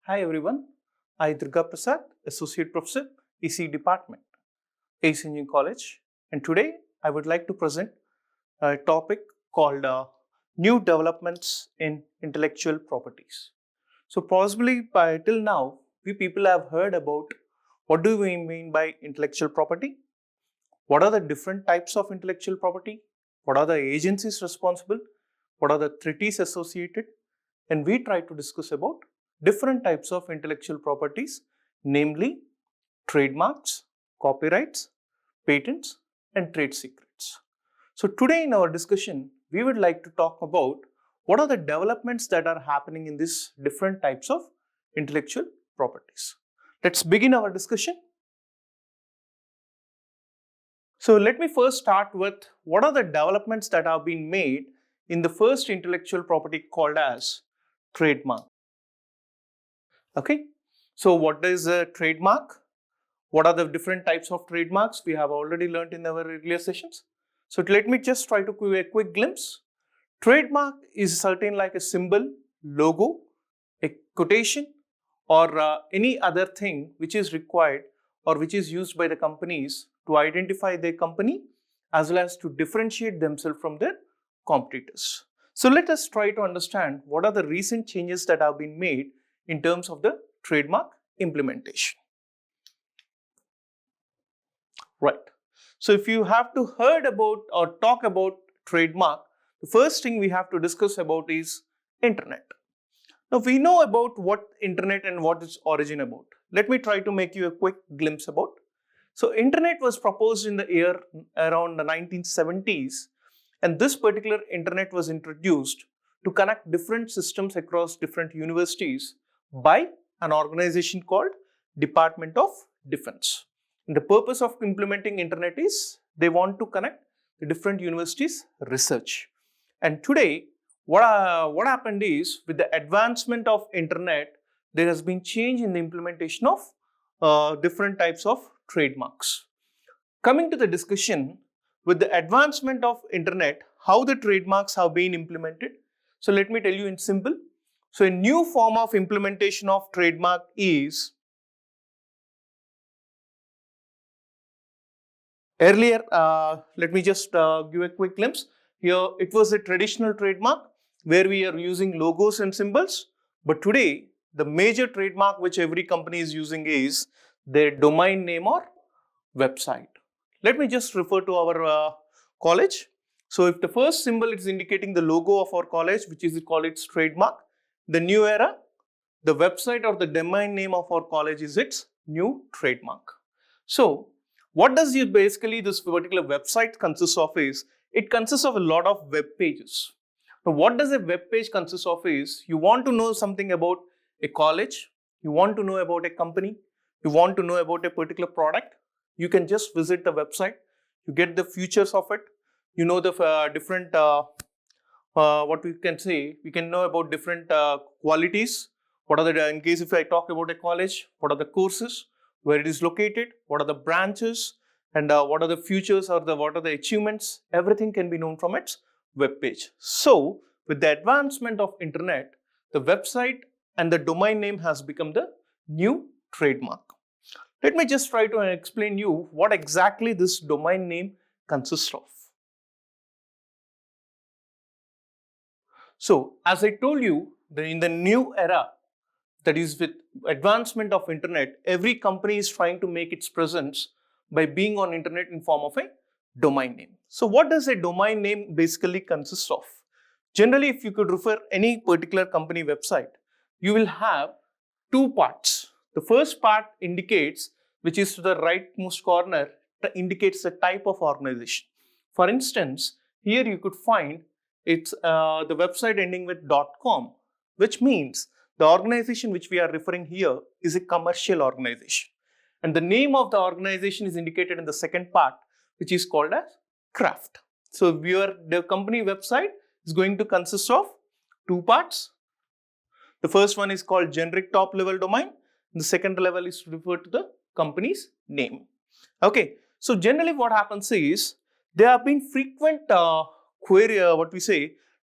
Hi everyone, I Durga Prasad, Associate Professor, EC Department, ACEG College, and today I would like to present a topic called New Developments in Intellectual Properties. So possibly by till now, we people have heard about what do we mean by intellectual property, what are the different types of intellectual property, what are the agencies responsible, what are the treaties associated, and we try to discuss about different types of intellectual properties, namely trademarks, copyrights, patents, and trade secrets. So today in our discussion, we would like to talk about what are the developments that are happening in these different types of intellectual properties. Let's begin our discussion. So let me first start with what are the developments that have been made in the first intellectual property called as trademark. Okay, so what is a trademark? What are the different types of trademarks? We have already learned in our earlier sessions. So let me just try to give a quick glimpse. Trademark is certain like a symbol, logo, a quotation, or any other thing which is required or which is used by the companies to identify their company as well as to differentiate themselves from their competitors. So let us try to understand what are the recent changes that have been made in terms of the trademark implementation. Right. So if you have to heard about or talk about trademark, the first thing we have to discuss about is internet. Now we know about what internet and what its origin about. Let me try to make you a quick glimpse about. So internet was proposed in the year around the 1970s, and this particular internet was introduced to connect different systems across different universities by an organization called Department of Defense. And the purpose of implementing internet is they want to connect the different universities' research. And today, what happened is with the advancement of internet, there has been change in the implementation of different types of trademarks. Coming to the discussion, with the advancement of internet, how the trademarks have been implemented. So let me tell you in simple. So a new form of implementation of trademark is earlier, let me just give a quick glimpse. Here it was a traditional trademark where we are using logos and symbols. But today, the major trademark which every company is using is their domain name or website. Let me just refer to our college. So if the first symbol is indicating the logo of our college, which is called its trademark, the new era, the website or the domain name of our college is its new trademark. So what does basically this particular website consist of is, it consists of a lot of web pages. Now what does a web page consist of is, you want to know something about a college, you want to know about a company, you want to know about a particular product, you can just visit the website, you get the features of it, you know the different, what we can say, we can know about different qualities, what are the, in case if I talk about a college, what are the courses, where it is located, what are the branches, and what are the features or what are the achievements, everything can be known from its web page. So with the advancement of internet, the website and the domain name has become the new trademark. Let me just try to explain you what exactly this domain name consists of. So as I told you, in the new era, that is with advancement of internet, every company is trying to make its presence by being on internet in form of a domain name. So what does a domain name basically consist of? Generally, if you could refer any particular company website, you will have two parts. The first part indicates, which is to the rightmost corner, indicates the type of organization. For instance, here you could find it's the website ending with .com, which means the organization which we are referring here is a commercial organization. And the name of the organization is indicated in the second part, which is called as craft. So the company website is going to consist of two parts. The first one is called generic top level domain. And the second level is referred to the company's name. Okay. So generally what happens is there have been frequent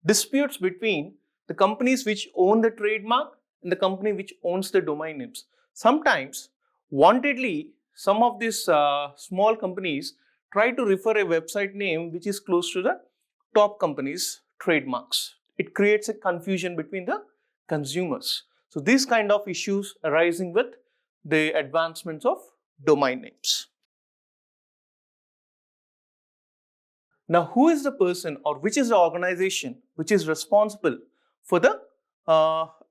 disputes between the companies which own the trademark and the company which owns the domain names. Sometimes, wantedly, some of these small companies try to refer a website name which is close to the top company's trademarks. It creates a confusion between the consumers. So these kind of issues arising with the advancements of domain names. Now, who is the person or which is the organization which is responsible for the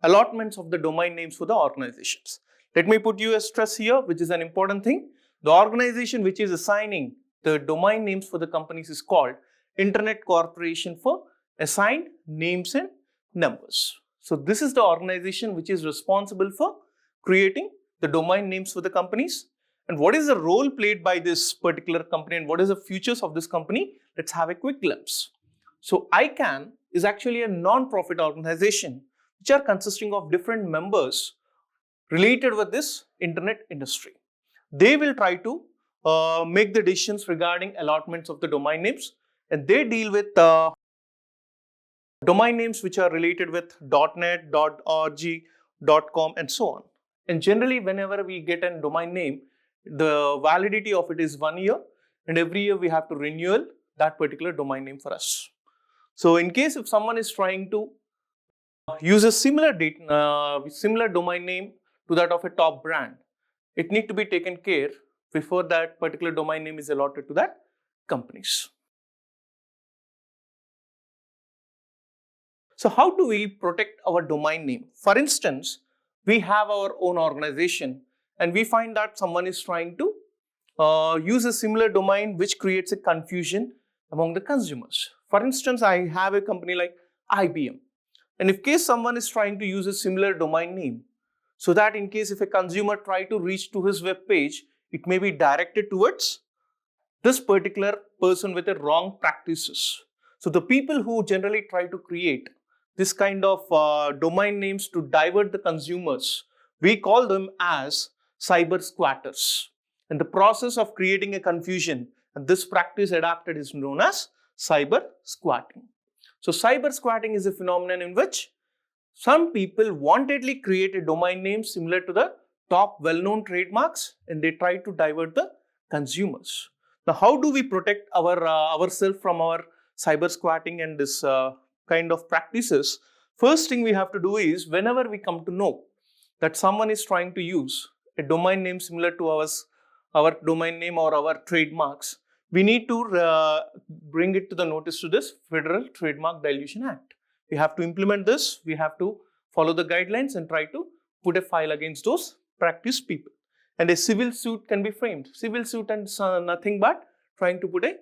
allotments of the domain names for the organizations? Let me put you a stress here, which is an important thing. The organization which is assigning the domain names for the companies is called Internet Corporation for Assigned Names and Numbers. So this is the organization which is responsible for creating the domain names for the companies. And what is the role played by this particular company and what is the futures of this company? Let's have a quick glimpse. So ICANN is actually a non-profit organization which are consisting of different members related with this internet industry. They will try to make the decisions regarding allotments of the domain names, and they deal with domain names which are related with .net, .org, .com and so on. And generally, whenever we get a domain name, the validity of it is 1 year, and every year we have to renew that particular domain name for us. So in case if someone is trying to use a similar domain name to that of a top brand, it need to be taken care before that particular domain name is allotted to that companies. So how do we protect our domain name? For instance, we have our own organization and we find that someone is trying to use a similar domain which creates a confusion among the consumers. For instance, I have a company like IBM, and in case someone is trying to use a similar domain name, so that in case if a consumer try to reach to his web page, it may be directed towards this particular person with the wrong practices. So the people who generally try to create this kind of domain names to divert the consumers, we call them as cyber squatters. And the process of creating a confusion and this practice adapted is known as cyber squatting. So cyber squatting is a phenomenon in which some people wantedly create a domain name similar to the top well-known trademarks and they try to divert the consumers. Now, how do we protect ourselves from our cyber squatting and this kind of practices? First thing we have to do is whenever we come to know that someone is trying to use a domain name similar to our domain name or our trademarks, we need to bring it to the notice to this Federal Trademark Dilution Act. We have to implement this, we have to follow the guidelines and try to put a file against those practice people. And a civil suit can be framed. Civil suit is nothing but trying to put a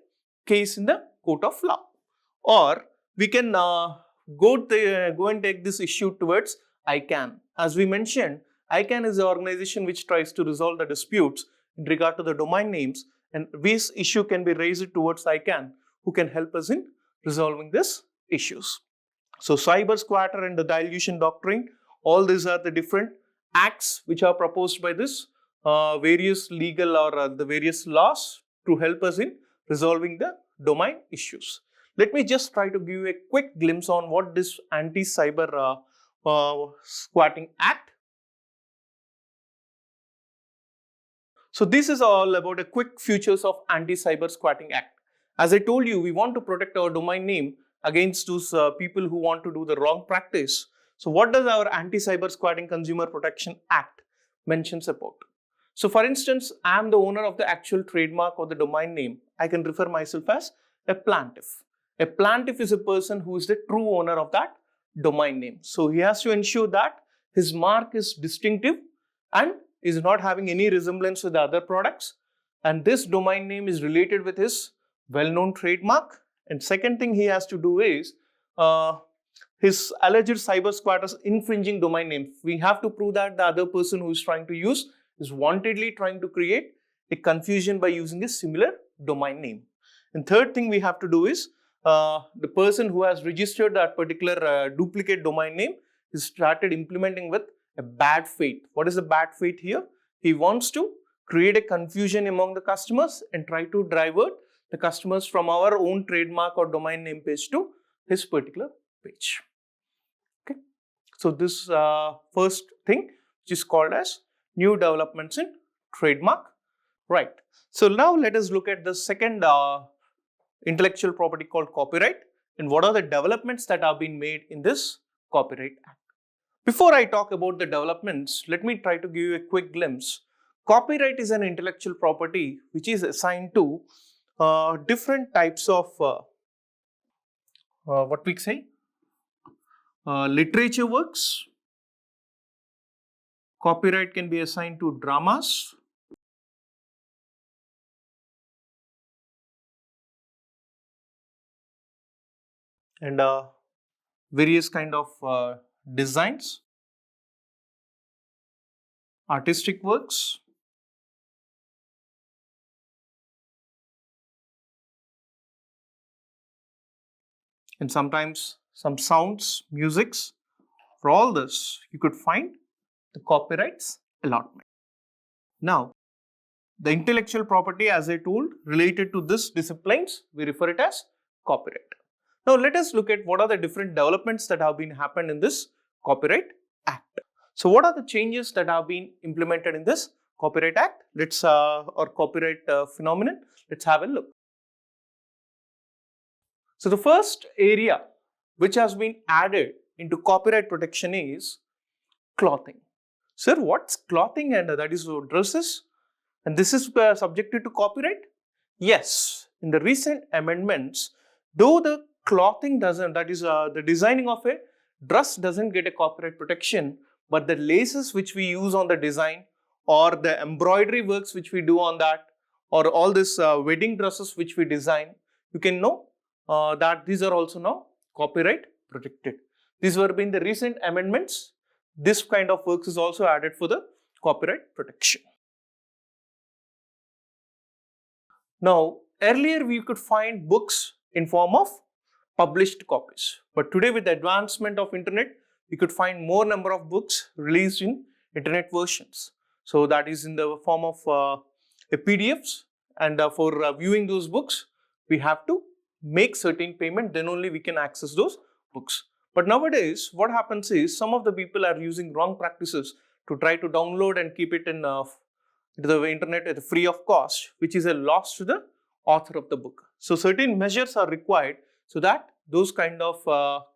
case in the court of law. Or we can go and take this issue towards ICANN. As we mentioned, ICANN is the organization which tries to resolve the disputes in regard to the domain names, and this issue can be raised towards ICANN, who can help us in resolving these issues. So cyber squatter and the dilution doctrine, all these are the different acts which are proposed by this various legal or the various laws to help us in resolving the domain issues. Let me just try to give you a quick glimpse on what this Anti-Cyber Squatting Act. So this is all about a quick features of Anti-Cyber Squatting Act. As I told you, we want to protect our domain name against those people who want to do the wrong practice. So what does our Anti-Cyber Squatting Consumer Protection Act mentions about? So for instance, I am the owner of the actual trademark or the domain name. I can refer myself as a plaintiff. A plaintiff is a person who is the true owner of that domain name. So he has to ensure that his mark is distinctive and is not having any resemblance with the other products. And this domain name is related with his well-known trademark. And second thing he has to do is his alleged cyber squatters infringing domain name. We have to prove that the other person who is trying to use is wantedly trying to create a confusion by using a similar domain name. And third thing we have to do is the person who has registered that particular duplicate domain name is started implementing with a bad faith. What is the bad faith here? He wants to create a confusion among the customers and try to divert the customers from our own trademark or domain name page to his particular page. Okay. So this first thing, which is called as new developments in trademark right. So now let us look at the second intellectual property called copyright, and what are the developments that have been made in this Copyright Act. Before I talk about the developments, let me try to give you a quick glimpse. Copyright is an intellectual property which is assigned to different types of what we say literature works. Copyright can be assigned to dramas, and various kind of designs, artistic works, and sometimes some sounds, musics. For all this, you could find the copyrights allotment. Now, the intellectual property, as I told, related to this disciplines, we refer it as copyright. Now, let us look at what are the different developments that have been happened in this Copyright Act. So, what are the changes that have been implemented in this Copyright Act? Let's or copyright phenomenon. Let's have a look. So, the first area which has been added into copyright protection is clothing. Sir, what's clothing? And that is dresses, and this is subjected to copyright? Yes, in the recent amendments, though the clothing doesn't, that is the designing of a dress doesn't get a copyright protection, but the laces which we use on the design, or the embroidery works which we do on that, or all this wedding dresses which we design, you can know that these are also now copyright protected. These were in the recent amendments. This kind of works is also added for the copyright protection. Now, earlier we could find books in form of published copies, but today with the advancement of internet, we could find more number of books released in internet versions. So that is in the form of PDFs, and for viewing those books, we have to make certain payment, then only we can access those books. But nowadays, what happens is some of the people are using wrong practices to try to download and keep it in the internet at free of cost, which is a loss to the author of the book. So certain measures are required so that those kind of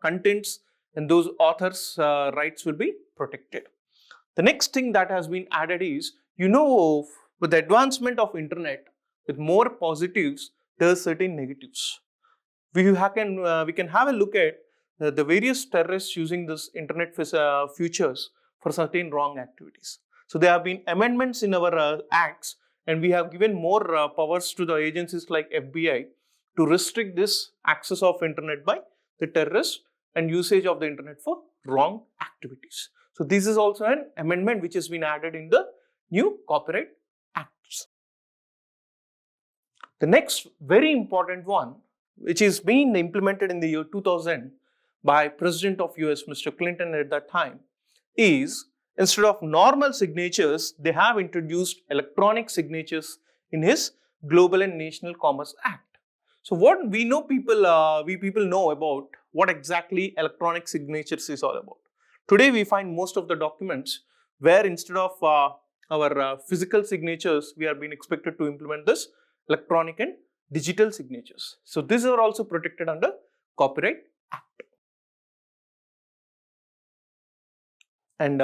contents and those authors' rights will be protected. The next thing that has been added is, with the advancement of internet, with more positives, there are certain negatives. We can have a look at the various terrorists using this internet features for certain wrong activities. So there have been amendments in our acts, and we have given more powers to the agencies like FBI to restrict this access of internet by the terrorists and usage of the internet for wrong activities. So this is also an amendment which has been added in the new Copyright Acts. The next very important one, which is being implemented in the year 2000 by President of US, Mr. Clinton at that time, is instead of normal signatures, they have introduced electronic signatures in his Global and National Commerce Act. So what we know people know about what exactly electronic signatures is all about. Today we find most of the documents where instead of our physical signatures, we are being expected to implement this electronic and digital signatures. So these are also protected under Copyright Act. And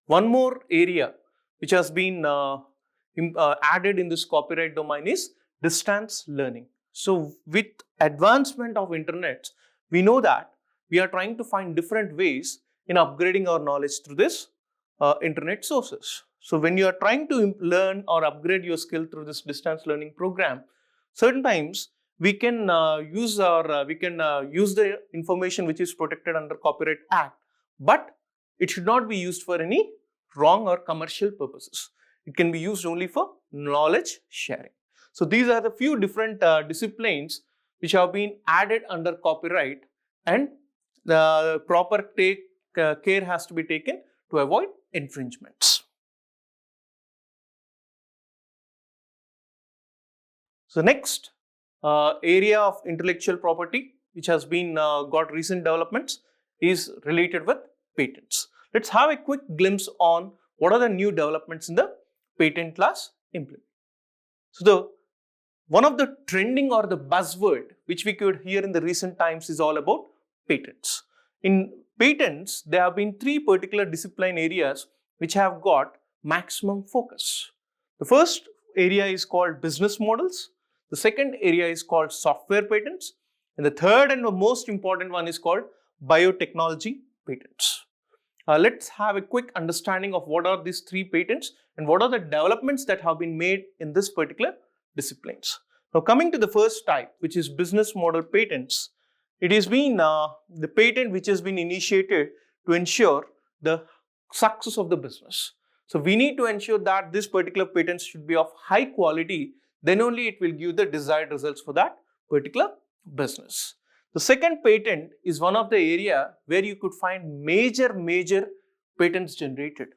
one more area which has been added in this copyright domain is distance learning. So with advancement of internet, we know that we are trying to find different ways in upgrading our knowledge through this internet sources. So when you are trying to learn or upgrade your skill through this distance learning program, certain times we can use the information which is protected under Copyright Act, but it should not be used for any wrong or commercial purposes. It can be used only for knowledge sharing. So these are the few different disciplines which have been added under copyright, and the proper care has to be taken to avoid infringements. So next area of intellectual property which has been got recent developments is related with patents. Let's have a quick glimpse on what are the new developments in the patent class implement. So one of the trending or the buzzword which we could hear in the recent times is all about patents. In patents, there have been three particular discipline areas which have got maximum focus. The first area is called business models. The second area is called software patents. And the third and the most important one is called biotechnology patents. Let's have a quick understanding of what are these three patents and what are the developments that have been made in this particular disciplines. Now coming to the first type, which is business model patents, it has been the patent which has been initiated to ensure the success of the business. So we need to ensure that this particular patent should be of high quality, then only it will give the desired results for that particular business. The second patent is one of the area where you could find major patents generated.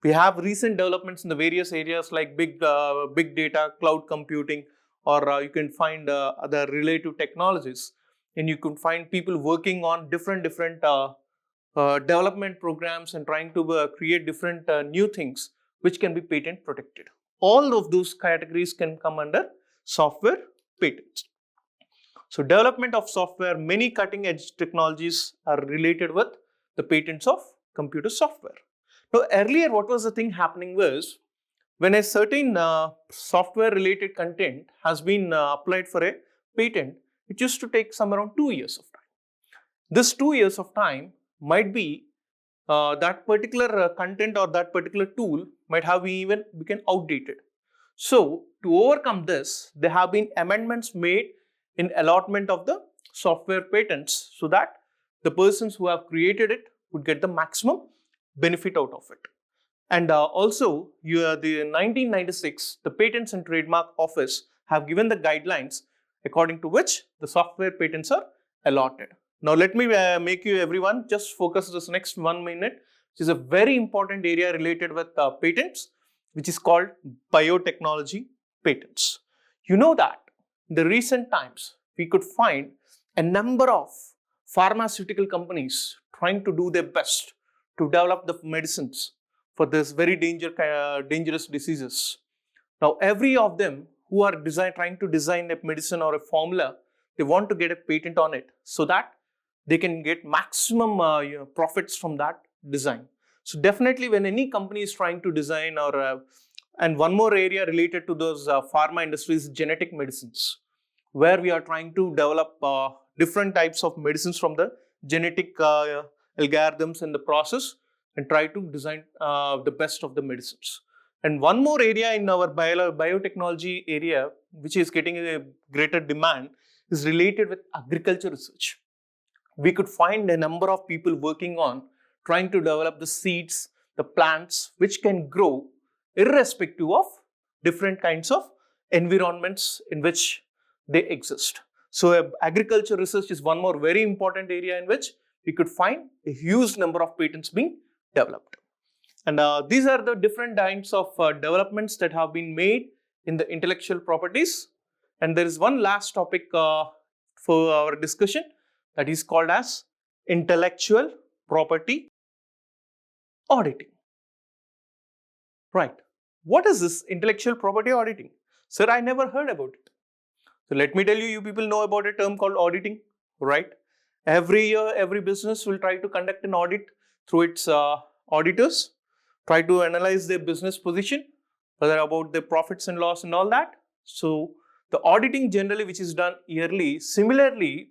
We have recent developments in the various areas like big data, cloud computing, or you can find other related technologies. And you can find people working on different development programs and trying to create different new things which can be patent protected. All of those categories can come under software patents. So development of software, many cutting edge technologies are related with the patents of computer software. Now earlier what was the thing happening was, when a certain software related content has been applied for a patent, it used to take some around 2 years of time. This 2 years of time might be that particular content or that particular tool might have even become outdated. So to overcome this, there have been amendments made in allotment of the software patents so that the persons who have created it would get the maximum benefit out of it. And also, the 1996, the Patents and Trademark Office have given the guidelines according to which the software patents are allotted. Now, let me make you everyone just focus this next 1 minute, which is a very important area related with patents, which is called biotechnology patents. You know that in the recent times, we could find a number of pharmaceutical companies trying to do their best to develop the medicines for this very dangerous diseases. Now, every of them who are trying to design a medicine or a formula, they want to get a patent on it so that they can get maximum profits from that design. So definitely when any company is trying to design and one more area related to those pharma industries, genetic medicines, where we are trying to develop different types of medicines from the genetic algorithms in the process and try to design the best of the medicines. And one more area in our biotechnology area, which is getting a greater demand, is related with agriculture research. We could find a number of people working on trying to develop the seeds, the plants, which can grow irrespective of different kinds of environments in which they exist. So agriculture research is one more very important area in which we could find a huge number of patents being developed. And these are the different kinds of developments that have been made in the intellectual properties. And there is one last topic for our discussion that is called as intellectual property auditing. Right. What is this intellectual property auditing? Sir, I never heard about it. So let me tell you, you people know about a term called auditing, right? Every year, every business will try to conduct an audit through its auditors, try to analyze their business position, whether about their profits and loss and all that. So the auditing generally, which is done yearly, similarly,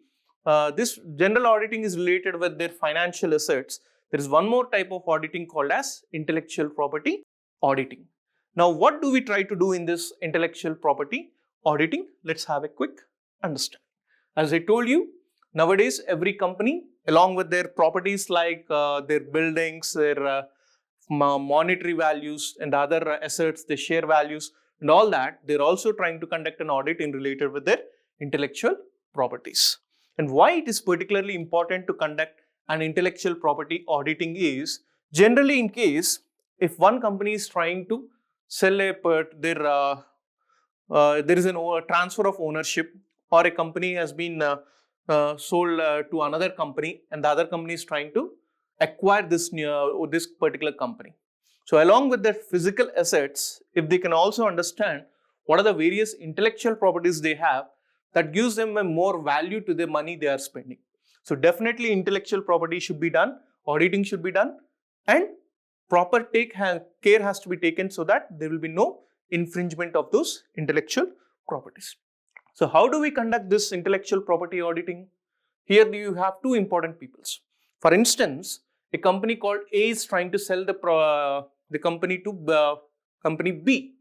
this general auditing is related with their financial assets. There is one more type of auditing called as intellectual property auditing. Now, what do we try to do in this intellectual property auditing? Let's have a quick understanding. As I told you, nowadays every company, along with their properties like their buildings, their monetary values and other assets, their share values and all that, they're also trying to conduct an audit in related with their intellectual properties. And why it is particularly important to conduct an intellectual property auditing is, generally in case if one company is trying to sell there is a transfer of ownership, or a company has been sold to another company and the other company is trying to acquire this particular company. So along with their physical assets, if they can also understand what are the various intellectual properties they have, that gives them a more value to the money they are spending. So definitely intellectual property should be done, auditing should be done, and proper care has to be taken so that there will be no infringement of those intellectual properties. So how do we conduct this intellectual property auditing? Here you have two important peoples. For instance, a company called A is trying to sell the company to company B.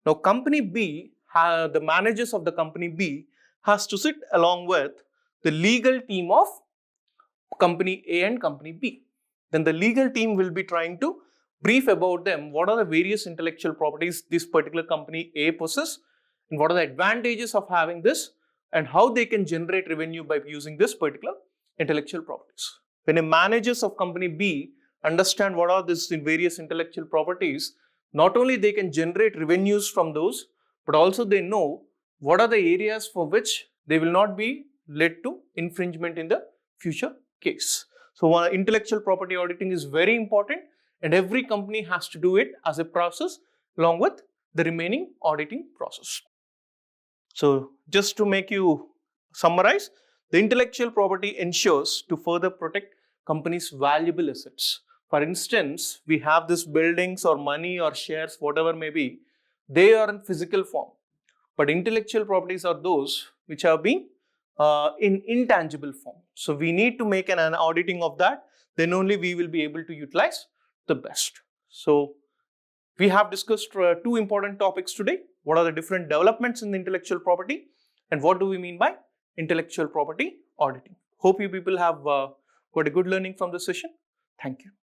Now company B, the managers of the company B has to sit along with the legal team of company A and company B. Then the legal team will be trying to brief about them what are the various intellectual properties this particular company A possesses and what are the advantages of having this and how they can generate revenue by using this particular intellectual properties. When a managers of company B understand what are these various intellectual properties, not only they can generate revenues from those, but also they know what are the areas for which they will not be led to infringement in the future case. So intellectual property auditing is very important and every company has to do it as a process along with the remaining auditing process. So just to make you summarize, the intellectual property ensures to further protect companies' valuable assets. For instance, we have these buildings or money or shares, whatever may be, they are in physical form. But intellectual properties are those which have been in intangible form. So we need to make an auditing of that, then only we will be able to utilize the best. So we have discussed two important topics today. What are the different developments in the intellectual property and what do we mean by intellectual property auditing? Hope you people have got a good learning from this session. Thank you.